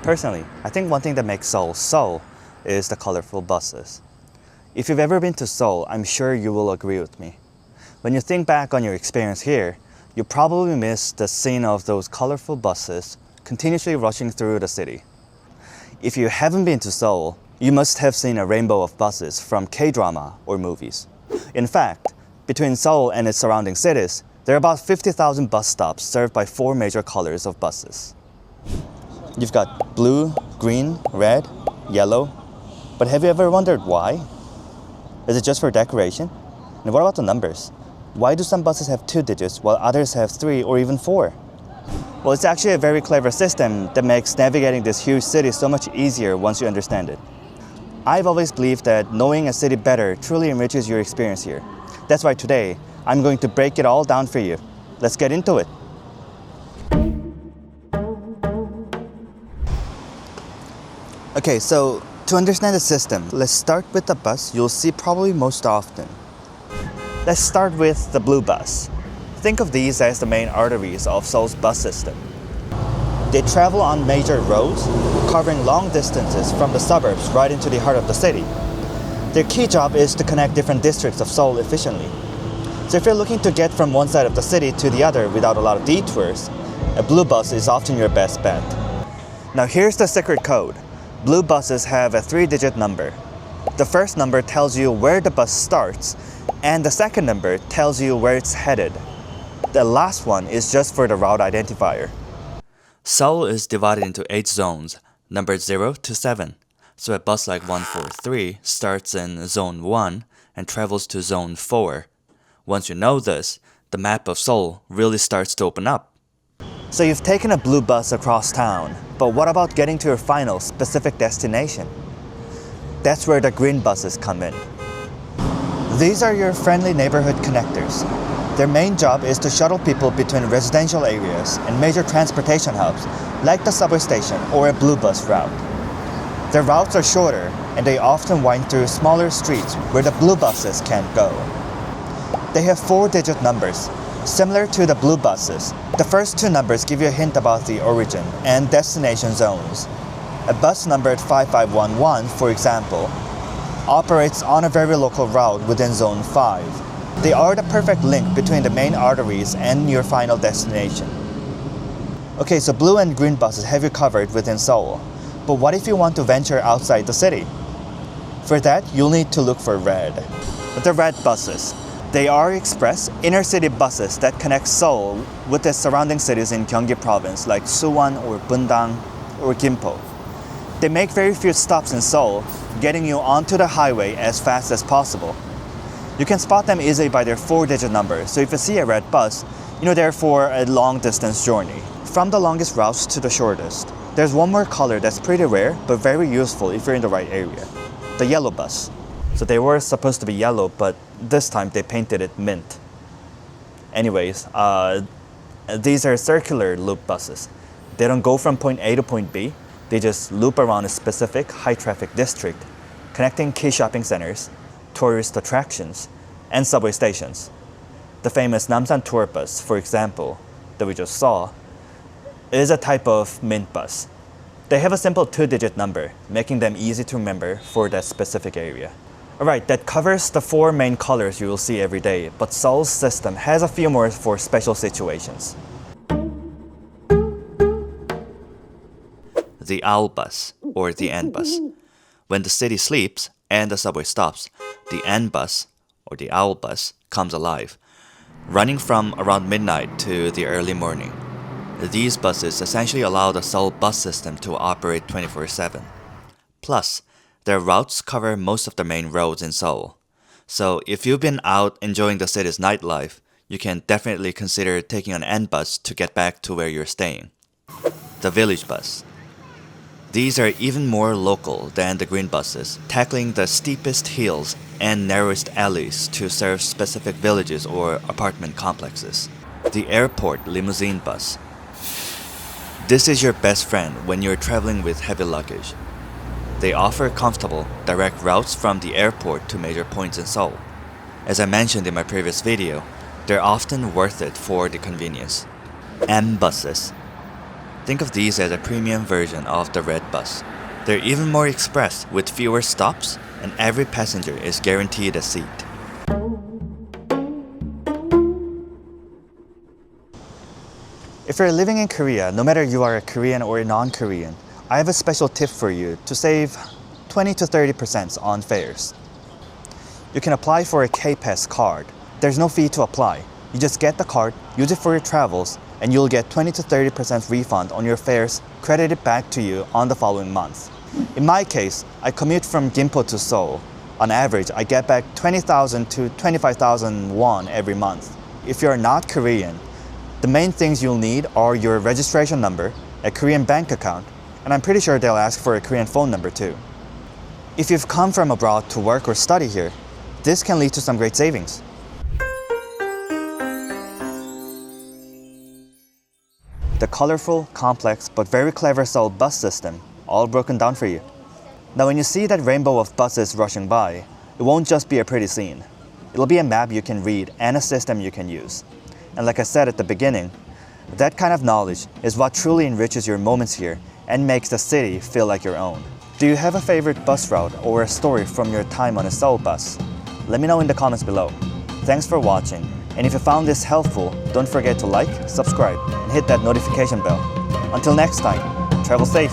Personally, I think one thing that makes Seoul Seoul is the colorful buses. If you've ever been to Seoul, I'm sure you will agree with me. When you think back on your experience here, you probably miss the scene of those colorful buses continuously rushing through the city. If you haven't been to Seoul, you must have seen a rainbow of buses from K-drama or movies. In fact, between Seoul and its surrounding cities, there are about 50,000 bus stops served by 4 major colors of buses. You've got blue, green, red, yellow, but have you ever wondered why? Is it just for decoration? And what about the numbers? Why do some buses have 2 digits while others have 3 or even 4? Well, it's actually a very clever system that makes navigating this huge city so much easier once you understand it. I've always believed that knowing a city better truly enriches your experience here. That's why today, I'm going to break it all down for you. Let's get into it. Okay, so to understand the system, let's start with the bus you'll see probably most often. Let's start with the blue bus. Think of these as the main arteries of Seoul's bus system. They travel on major roads, covering long distances from the suburbs right into the heart of the city. Their key job is to connect different districts of Seoul efficiently. So if you're looking to get from one side of the city to the other without a lot of detours, a blue bus is often your best bet. Now here's the secret code. Blue buses have a 3-digit number. The first number tells you where the bus starts, and the second number tells you where it's headed. The last one is just for the route identifier. Seoul is divided into 8 zones, numbered 0 to 7. So a bus like 143 starts in Zone 1 and travels to Zone 4. Once you know this, the map of Seoul really starts to open up. So you've taken a blue bus across town, but what about getting to your final specific destination? That's where the green buses come in. These are your friendly neighborhood connectors. Their main job is to shuttle people between residential areas and major transportation hubs, like the subway station or a blue bus route. Their routes are shorter, and they often wind through smaller streets where the blue buses can't go. They have 4-digit numbers, similar to the blue buses. The first 2 numbers give you a hint about the origin and destination zones. A bus numbered 5511, for example, operates on a very local route within Zone 5. They are the perfect link between the main arteries and your final destination. Okay, so blue and green buses have you covered within Seoul. But what if you want to venture outside the city? For that, you'll need to look for red. The red buses. They are express inner-city buses that connect Seoul with the surrounding cities in Gyeonggi province like Suwon or Bundang or Gimpo. They make very few stops in Seoul, getting you onto the highway as fast as possible. You can spot them easily by their 4-digit number, so if you see a red bus, you know they're for a long-distance journey. From the longest routes to the shortest, there's one more color that's pretty rare but very useful if you're in the right area. The yellow bus. So they were supposed to be yellow, but this time they painted it mint. Anyways, these are circular loop buses. They don't go from point A to point B, they just loop around a specific high-traffic district, connecting key shopping centers, tourist attractions, and subway stations. The famous Namsan tour bus, for example, that we just saw, is a type of mint bus. They have a simple 2-digit number, making them easy to remember for that specific area. Alright, that covers the 4 main colors you will see every day, but Seoul's system has a few more for special situations. The owl bus, or the N bus. When the city sleeps and the subway stops, the N bus, or the owl bus, comes alive, running from around midnight to the early morning. These buses essentially allow the Seoul bus system to operate 24/7. Plus, their routes cover most of the main roads in Seoul. So if you've been out enjoying the city's nightlife, you can definitely consider taking an N bus to get back to where you're staying. The village bus. These are even more local than the green buses, tackling the steepest hills and narrowest alleys to serve specific villages or apartment complexes. The airport limousine bus. This is your best friend when you're traveling with heavy luggage. They offer comfortable, direct routes from the airport to major points in Seoul. As I mentioned in my previous video, they're often worth it for the convenience. M buses. Think of these as a premium version of the red bus. They're even more express with fewer stops, and every passenger is guaranteed a seat. If you're living in Korea, no matter you are a Korean or a non-Korean, I have a special tip for you to save 20 to 30% on fares. You can apply for a K-Pass card. There's no fee to apply. You just get the card, use it for your travels, and you'll get 20 to 30% refund on your fares credited back to you on the following month. In my case, I commute from Gimpo to Seoul. On average, I get back 20,000 to 25,000 won every month. If you're not Korean, the main things you'll need are your registration number, a Korean bank account, and I'm pretty sure they'll ask for a Korean phone number too. If you've come from abroad to work or study here, this can lead to some great savings. The colorful, complex, but very clever Seoul bus system, all broken down for you. Now when you see that rainbow of buses rushing by, it won't just be a pretty scene. It'll be a map you can read and a system you can use. And like I said at the beginning, that kind of knowledge is what truly enriches your moments here and makes the city feel like your own. Do you have a favorite bus route or a story from your time on a Seoul bus? Let me know in the comments below. Thanks for watching, and if you found this helpful, don't forget to like, subscribe, and hit that notification bell. Until next time, travel safe!